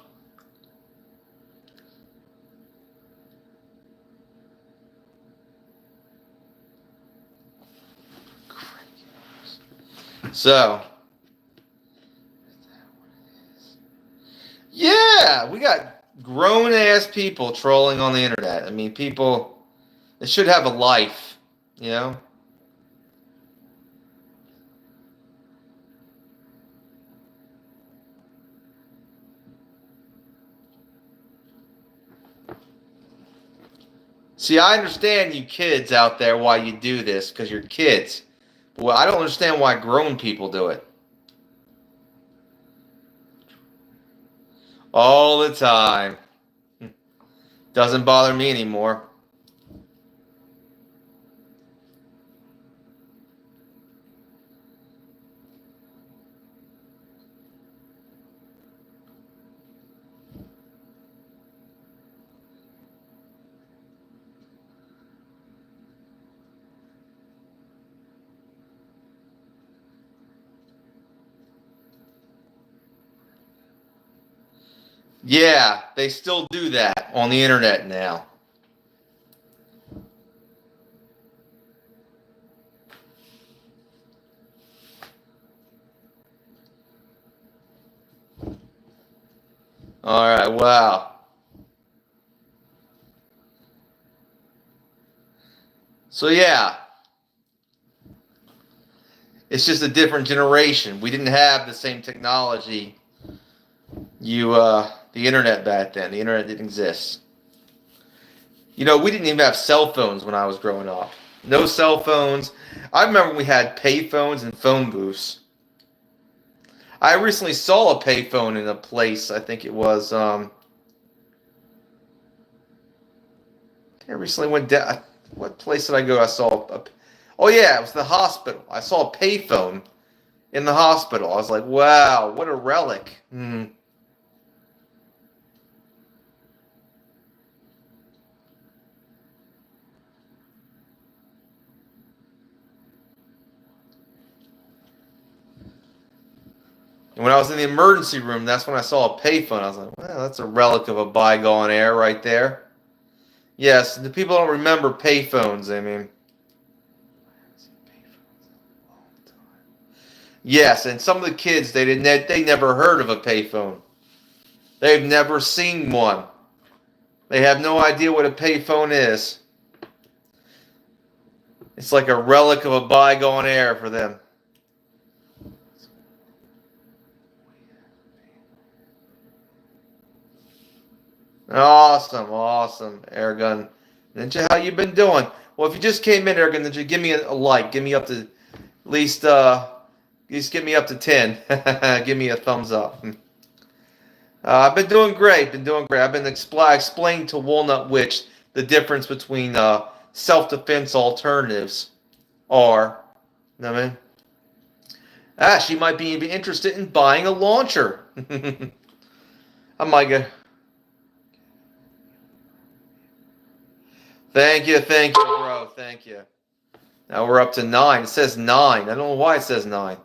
So. Yeah, we got grown ass people trolling on the internet. I mean, people, they should have a life, you know? See, I understand you kids out there why you do this, because you're kids. Well, I don't understand why grown people do it. All the time. Doesn't bother me anymore. Yeah, they still do that on the internet now. All right, wow. So yeah, it's just a different generation. We didn't have the same technology. The internet back then. The internet didn't exist. We didn't even have cell phones when I was growing up. No cell phones. I remember we had pay phones and phone booths. I recently saw a payphone in a place. I think it was. I recently went down. What place did I go? I saw. Oh yeah, it was the hospital. I saw a payphone in the hospital. I was like, wow, what a relic. And when I was in the emergency room, that's when I saw a payphone. I was like, well, that's a relic of a bygone era right there. Yes, the people don't remember payphones. I mean, yes, and some of the kids they never heard of a payphone. They've never seen one. They have no idea what a payphone is. It's like a relic of a bygone era for them. Awesome, awesome, Airgun Ninja. How you been doing? Well, if you just came in, Airgun Ninja, give me a like. Give me up to at least give me up to 10. Give me a thumbs up. I've been doing great. Been doing great. I've been explaining to Walnut Witch the difference between self-defense alternatives are. You know what I mean? She might be even interested in buying a launcher. I might get. Thank you, bro. Thank you. Now we're up to 9. It says 9. I don't know why it says 9.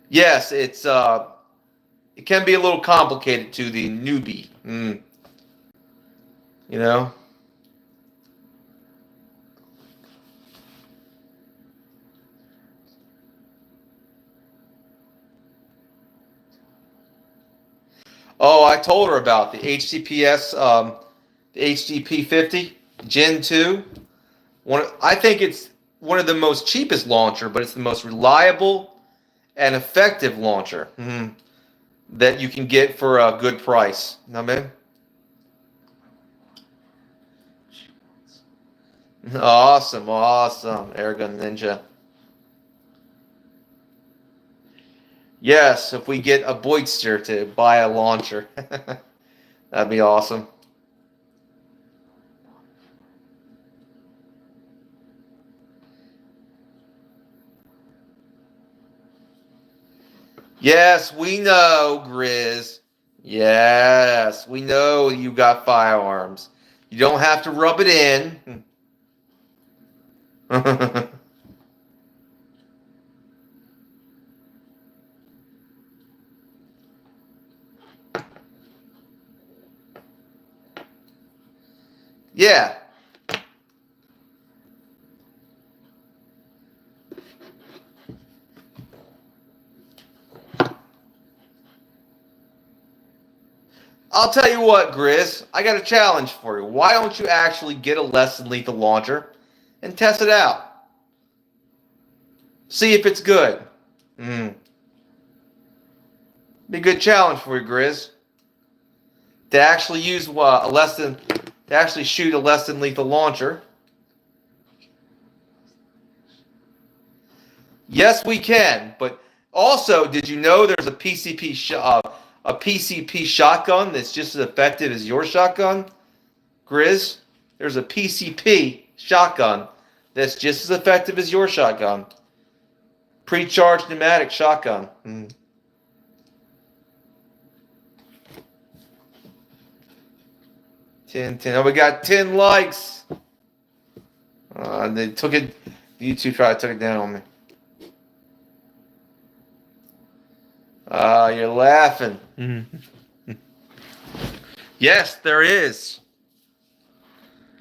Yes, it can be a little complicated to the newbie. You know? Oh, I told her about the HTPS, the HDP50 Gen 2. I think it's one of the most cheapest launcher, but it's the most reliable and effective launcher that you can get for a good price. You know what I mean? Awesome, awesome, Airgun Ninja. Yes, if we get a Boydster to buy a launcher, that'd be awesome. Yes, we know, Grizz. Yes, we know you got firearms. You don't have to rub it in. Yeah. I'll tell you what, Grizz. I got a challenge for you. Why don't you actually get a less than lethal launcher and test it out? See if it's good. Be a good challenge for you, Grizz. To actually use to actually shoot a less than lethal launcher. Yes, we can. But also, did you know there's a PCP shotgun that's just as effective as your shotgun, Grizz? There's a PCP shotgun that's just as effective as your shotgun. Pre-charged pneumatic shotgun. 10, 10. Oh, we got 10 likes. They took it. YouTube tried to took it down on me. You're laughing. Yes, there is.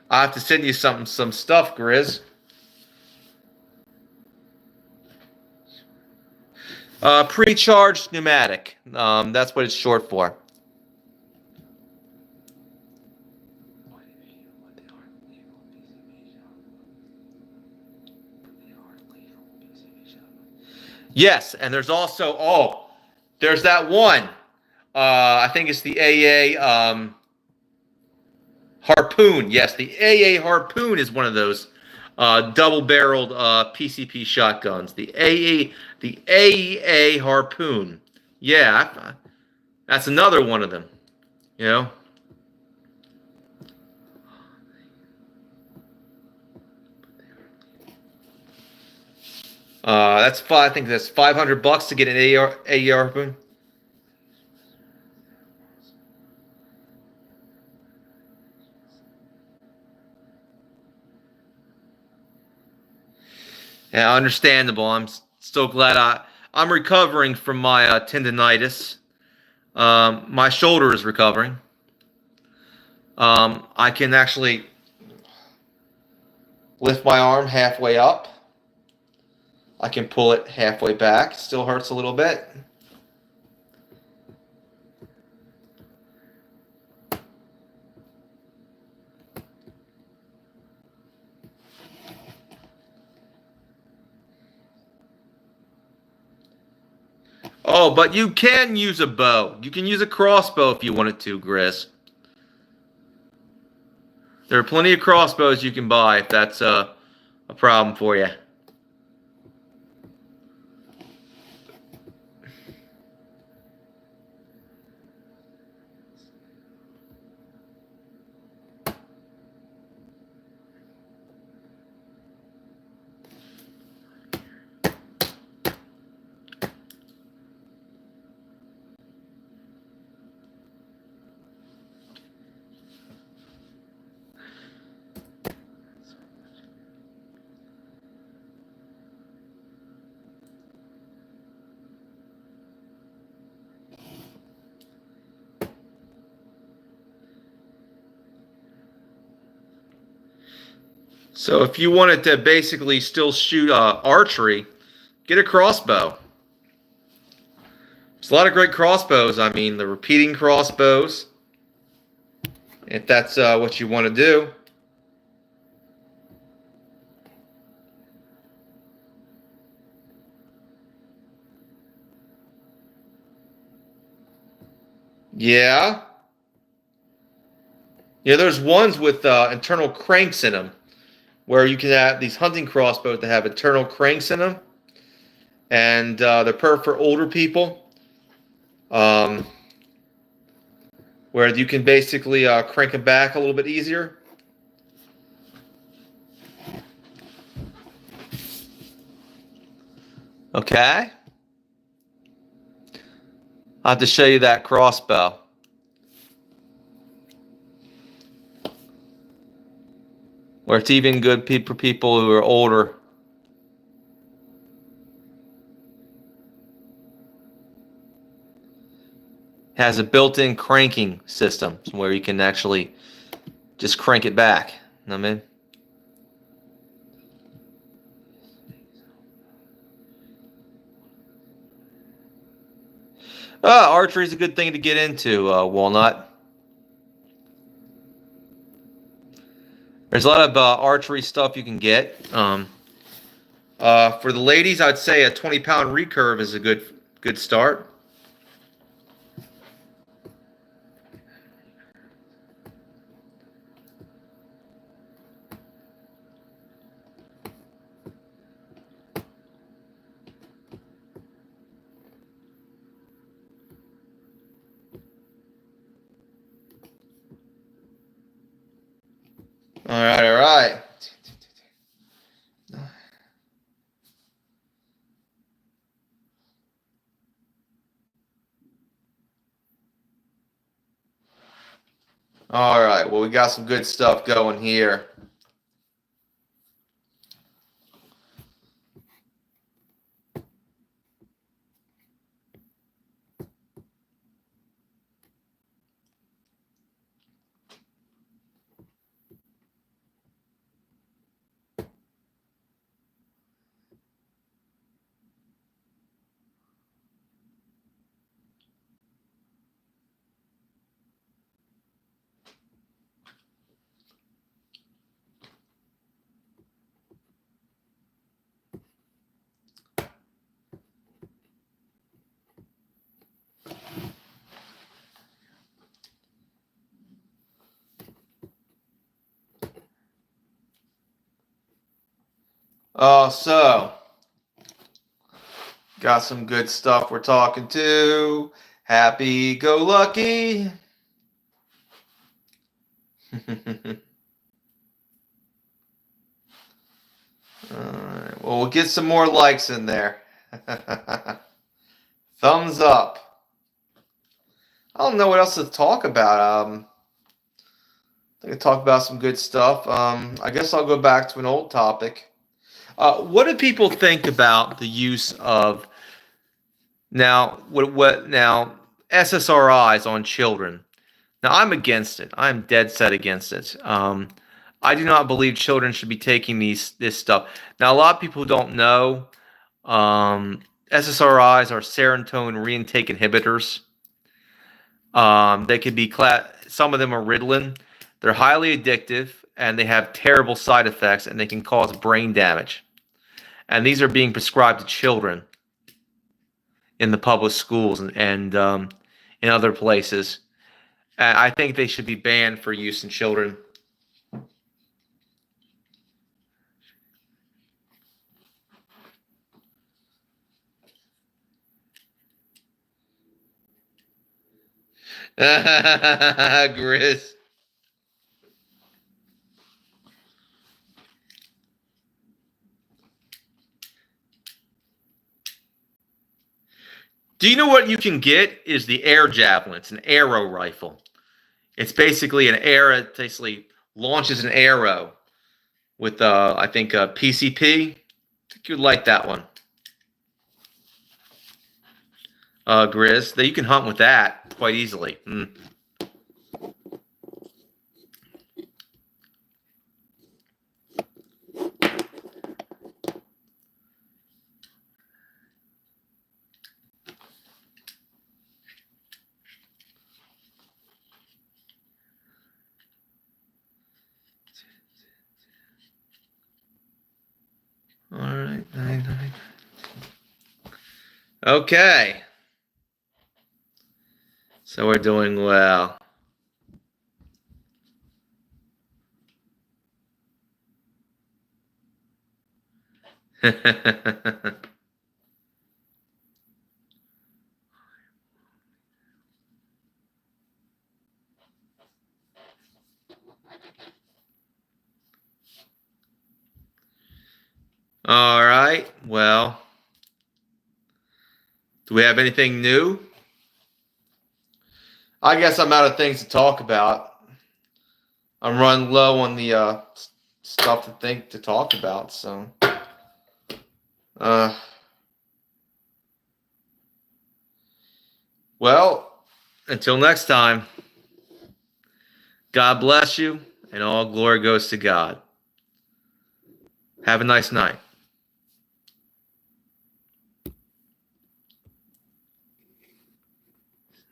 I have to send you some stuff, Grizz. Pre-charged pneumatic. That's what it's short for. Yes, and there's also, there's that one. I think it's the AA Harpoon. Yes, the AA Harpoon is one of those double-barreled PCP shotguns. The AA Harpoon. Yeah, that's another one of them. You know. I think that's $500 to get an AA Harpoon. Yeah, understandable. I'm so glad I'm recovering from my tendonitis. My shoulder is recovering. I can actually lift my arm halfway up. I can pull it halfway back. Still hurts a little bit. Oh, but you can use a bow. You can use a crossbow if you wanted to, Grizz. There are plenty of crossbows you can buy if that's a problem for you. So if you wanted to basically still shoot archery, get a crossbow. There's a lot of great crossbows. I mean, the repeating crossbows, if that's what you want to do. Yeah. Yeah, there's ones with internal cranks in them, where you can have these hunting crossbows that have internal cranks in them, and they're perfect for older people, um, where you can basically crank them back a little bit easier. Okay. I'll have to show you that crossbow. Where it's even good for people who are older. It has a built-in cranking system where you can actually just crank it back. You know what I mean? Archery is a good thing to get into, Walnut. There's a lot of archery stuff you can get. For the ladies, I'd say a 20-pound recurve is a good start. All right, all right. All right, well, we got some good stuff going here. So got some good stuff we're talking to. Happy go lucky. Alright, well, we'll get some more likes in there. Thumbs up. I don't know what else to talk about. I can talk about some good stuff. I guess I'll go back to an old topic. What do people think about the use of now SSRIs on children? Now, I'm against it. I'm dead set against it. I do not believe children should be taking this stuff. Now, a lot of people don't know SSRIs are serotonin reintake inhibitors. They could be some of them are Ritalin. They're highly addictive and they have terrible side effects and they can cause brain damage. And these are being prescribed to children in the public schools and in other places. And I think they should be banned for use in children. Grizz. Do you know what you can get is the air javelin? It's an arrow rifle. It's basically an arrow. It basically launches an arrow with, I think, a PCP. I think you'd like that one. Grizz. That you can hunt with that quite easily. All right. Okay. So we're doing well. All right. Well, do we have anything new? I guess I'm out of things to talk about. I'm running low on the stuff to talk about. So, well, until next time. God bless you, and all glory goes to God. Have a nice night.